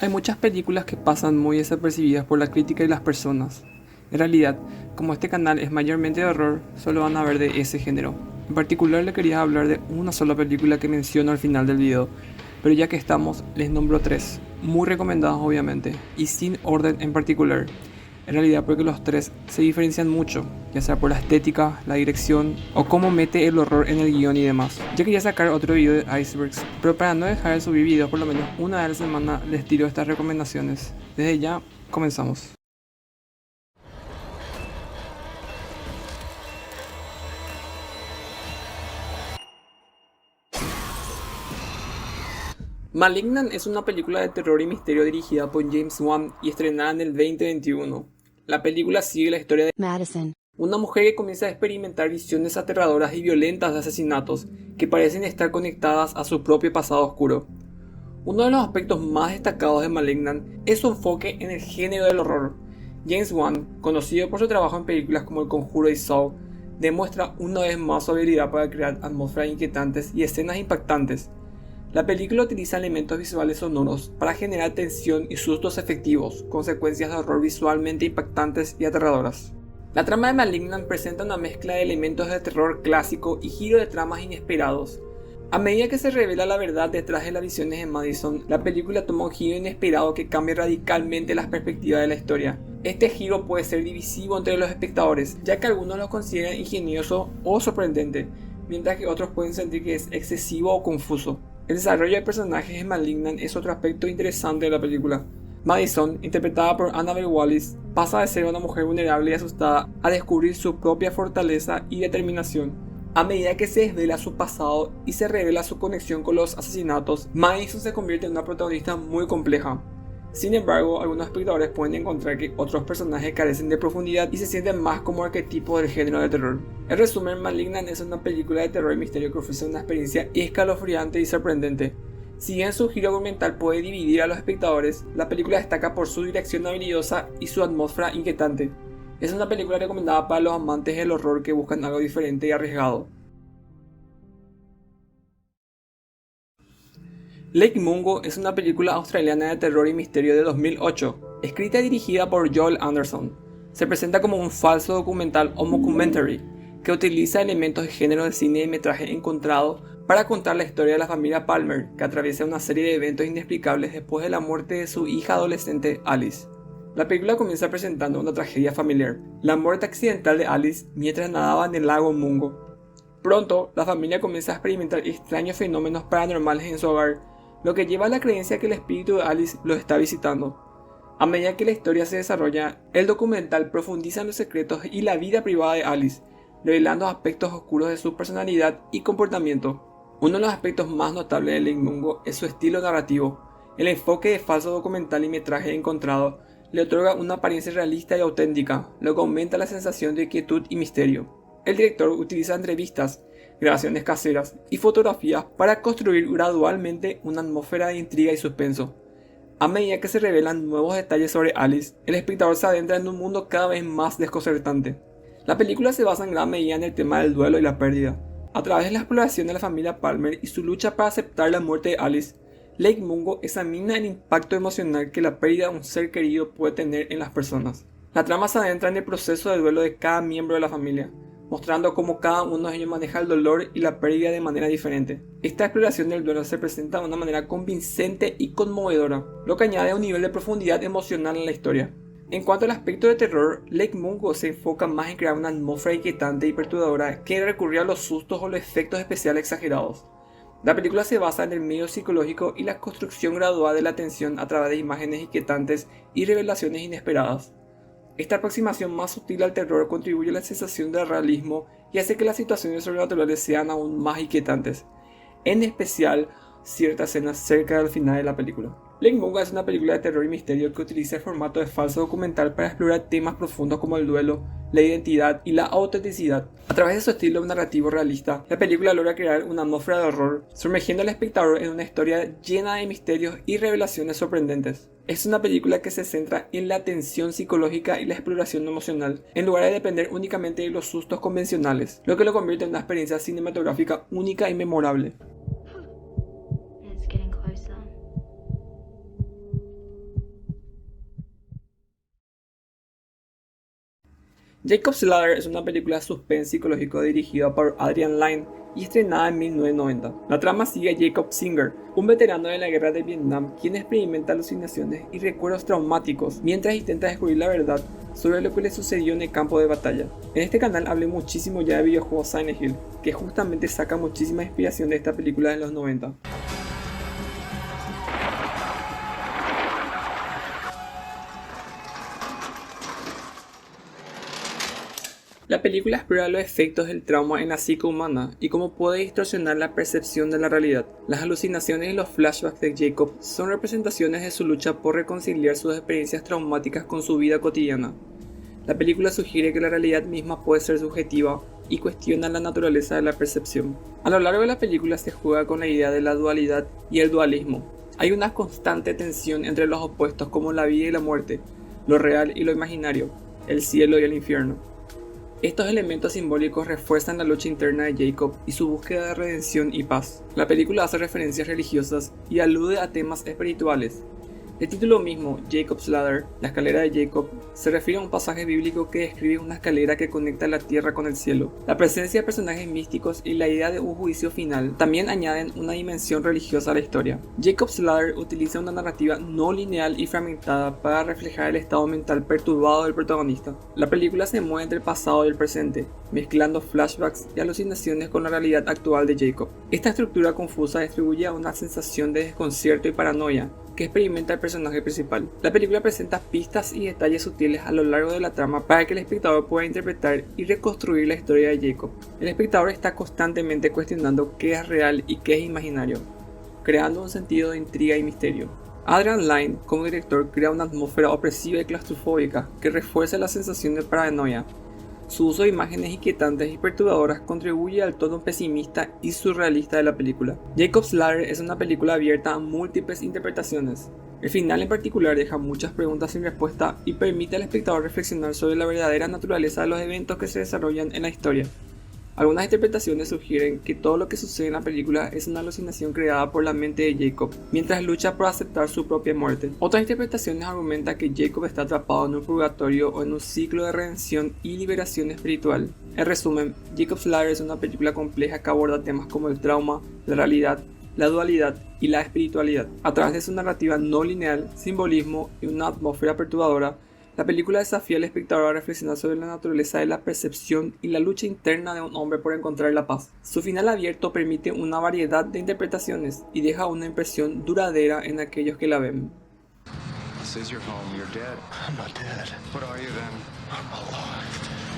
Hay muchas películas que pasan muy desapercibidas por la crítica y las personas. En realidad, como este canal es mayormente de horror, solo van a ver de ese género. En particular le quería hablar de una sola película que menciono al final del video, pero ya que estamos, les nombro tres, muy recomendados obviamente, y sin orden en particular. En realidad porque los tres se diferencian mucho, ya sea por la estética, la dirección o cómo mete el horror en el guión y demás. Yo quería sacar otro video de Icebergs, pero para no dejar de subir videos por lo menos una vez a la semana les tiro estas recomendaciones. Desde ya, comenzamos. Malignant es una película de terror y misterio dirigida por James Wan y estrenada en el 2021. La película sigue la historia de Madison, una mujer que comienza a experimentar visiones aterradoras y violentas de asesinatos que parecen estar conectadas a su propio pasado oscuro. Uno de los aspectos más destacados de Malignant es su enfoque en el género del horror. James Wan, conocido por su trabajo en películas como El Conjuro y Saw, demuestra una vez más su habilidad para crear atmósferas inquietantes y escenas impactantes. La película utiliza elementos visuales sonoros para generar tensión y sustos efectivos, con secuencias de horror visualmente impactantes y aterradoras. La trama de Malignant presenta una mezcla de elementos de terror clásico y giro de tramas inesperados. A medida que se revela la verdad detrás de las visiones de Madison, la película toma un giro inesperado que cambia radicalmente las perspectivas de la historia. Este giro puede ser divisivo entre los espectadores, ya que algunos lo consideran ingenioso o sorprendente, mientras que otros pueden sentir que es excesivo o confuso. El desarrollo de personajes en Malignant es otro aspecto interesante de la película. Madison, interpretada por Annabelle Wallis, pasa de ser una mujer vulnerable y asustada a descubrir su propia fortaleza y determinación. A medida que se desvela su pasado y se revela su conexión con los asesinatos, Madison se convierte en una protagonista muy compleja. Sin embargo, algunos espectadores pueden encontrar que otros personajes carecen de profundidad y se sienten más como arquetipos del género de terror. En resumen, Malignant es una película de terror y misterio que ofrece una experiencia escalofriante y sorprendente. Si bien su giro argumental puede dividir a los espectadores, la película destaca por su dirección habilidosa y su atmósfera inquietante. Es una película recomendada para los amantes del horror que buscan algo diferente y arriesgado. Lake Mungo es una película australiana de terror y misterio de 2008, escrita y dirigida por Joel Anderson. Se presenta como un falso documental o mockumentary que utiliza elementos de género de cine y metraje encontrado para contar la historia de la familia Palmer, que atraviesa una serie de eventos inexplicables después de la muerte de su hija adolescente Alice. La película comienza presentando una tragedia familiar, la muerte accidental de Alice mientras nadaba en el lago Mungo. Pronto, la familia comienza a experimentar extraños fenómenos paranormales en su hogar, lo que lleva a la creencia que el espíritu de Alice los está visitando. A medida que la historia se desarrolla, el documental profundiza en los secretos y la vida privada de Alice, revelando aspectos oscuros de su personalidad y comportamiento. Uno de los aspectos más notables de Lake Mungo es su estilo narrativo. El enfoque de falso documental y metraje encontrado le otorga una apariencia realista y auténtica, lo que aumenta la sensación de quietud y misterio. El director utiliza entrevistas, grabaciones caseras y fotografías para construir gradualmente una atmósfera de intriga y suspenso. A medida que se revelan nuevos detalles sobre Alice, el espectador se adentra en un mundo cada vez más desconcertante. La película se basa en gran medida en el tema del duelo y la pérdida. A través de la exploración de la familia Palmer y su lucha para aceptar la muerte de Alice, Lake Mungo examina el impacto emocional que la pérdida de un ser querido puede tener en las personas. La trama se adentra en el proceso de duelo de cada miembro de la familia, mostrando cómo cada uno de ellos maneja el dolor y la pérdida de manera diferente. Esta exploración del duelo se presenta de una manera convincente y conmovedora, lo que añade un nivel de profundidad emocional en la historia. En cuanto al aspecto de terror, Lake Mungo se enfoca más en crear una atmósfera inquietante y perturbadora que recurrir a los sustos o los efectos especiales exagerados. La película se basa en el medio psicológico y la construcción gradual de la tensión a través de imágenes inquietantes y revelaciones inesperadas. Esta aproximación más sutil al terror contribuye a la sensación de realismo y hace que las situaciones sobrenaturales sean aún más inquietantes, en especial ciertas escenas cerca del final de la película. Lake Mungo es una película de terror y misterio que utiliza el formato de falso documental para explorar temas profundos como el duelo, la identidad y la autenticidad. A través de su estilo narrativo realista, la película logra crear una atmósfera de horror, sumergiendo al espectador en una historia llena de misterios y revelaciones sorprendentes. Es una película que se centra en la tensión psicológica y la exploración emocional, en lugar de depender únicamente de los sustos convencionales, lo que lo convierte en una experiencia cinematográfica única y memorable. It's getting closer. Jacob's Ladder es una película de suspense psicológico dirigida por Adrian Lyne y estrenada en 1990. La trama sigue a Jacob Singer, un veterano de la guerra de Vietnam quien experimenta alucinaciones y recuerdos traumáticos mientras intenta descubrir la verdad sobre lo que le sucedió en el campo de batalla. En este canal hablé muchísimo ya de videojuegos Silent Hill, que justamente saca muchísima inspiración de esta película de los 90. La película explora los efectos del trauma en la psique humana y cómo puede distorsionar la percepción de la realidad. Las alucinaciones y los flashbacks de Jacob son representaciones de su lucha por reconciliar sus experiencias traumáticas con su vida cotidiana. La película sugiere que la realidad misma puede ser subjetiva y cuestiona la naturaleza de la percepción. A lo largo de la película se juega con la idea de la dualidad y el dualismo. Hay una constante tensión entre los opuestos como la vida y la muerte, lo real y lo imaginario, el cielo y el infierno. Estos elementos simbólicos refuerzan la lucha interna de Jacob y su búsqueda de redención y paz. La película hace referencias religiosas y alude a temas espirituales. El título mismo, Jacob's Ladder, la escalera de Jacob, se refiere a un pasaje bíblico que describe una escalera que conecta la tierra con el cielo. La presencia de personajes místicos y la idea de un juicio final también añaden una dimensión religiosa a la historia. Jacob's Ladder utiliza una narrativa no lineal y fragmentada para reflejar el estado mental perturbado del protagonista. La película se mueve entre el pasado y el presente, mezclando flashbacks y alucinaciones con la realidad actual de Jacob. Esta estructura confusa distribuye una sensación de desconcierto y paranoia que experimenta el personaje principal. La película presenta pistas y detalles sutiles a lo largo de la trama para que el espectador pueda interpretar y reconstruir la historia de Jacob. El espectador está constantemente cuestionando qué es real y qué es imaginario, creando un sentido de intriga y misterio. Adrian Lyne, como director, crea una atmósfera opresiva y claustrofóbica que refuerza la sensación de paranoia. Su uso de imágenes inquietantes y perturbadoras contribuye al tono pesimista y surrealista de la película. Jacob's Ladder es una película abierta a múltiples interpretaciones. El final en particular deja muchas preguntas sin respuesta y permite al espectador reflexionar sobre la verdadera naturaleza de los eventos que se desarrollan en la historia. Algunas interpretaciones sugieren que todo lo que sucede en la película es una alucinación creada por la mente de Jacob, mientras lucha por aceptar su propia muerte. Otras interpretaciones argumentan que Jacob está atrapado en un purgatorio o en un ciclo de redención y liberación espiritual. En resumen, Jacob's Ladder es una película compleja que aborda temas como el trauma, la realidad, la dualidad y la espiritualidad. A través de su narrativa no lineal, simbolismo y una atmósfera perturbadora, la película desafía al espectador a reflexionar sobre la naturaleza de la percepción y la lucha interna de un hombre por encontrar la paz. Su final abierto permite una variedad de interpretaciones y deja una impresión duradera en aquellos que la ven. This is your home. You're dead. I'm not dead. What are you then? I'm alive.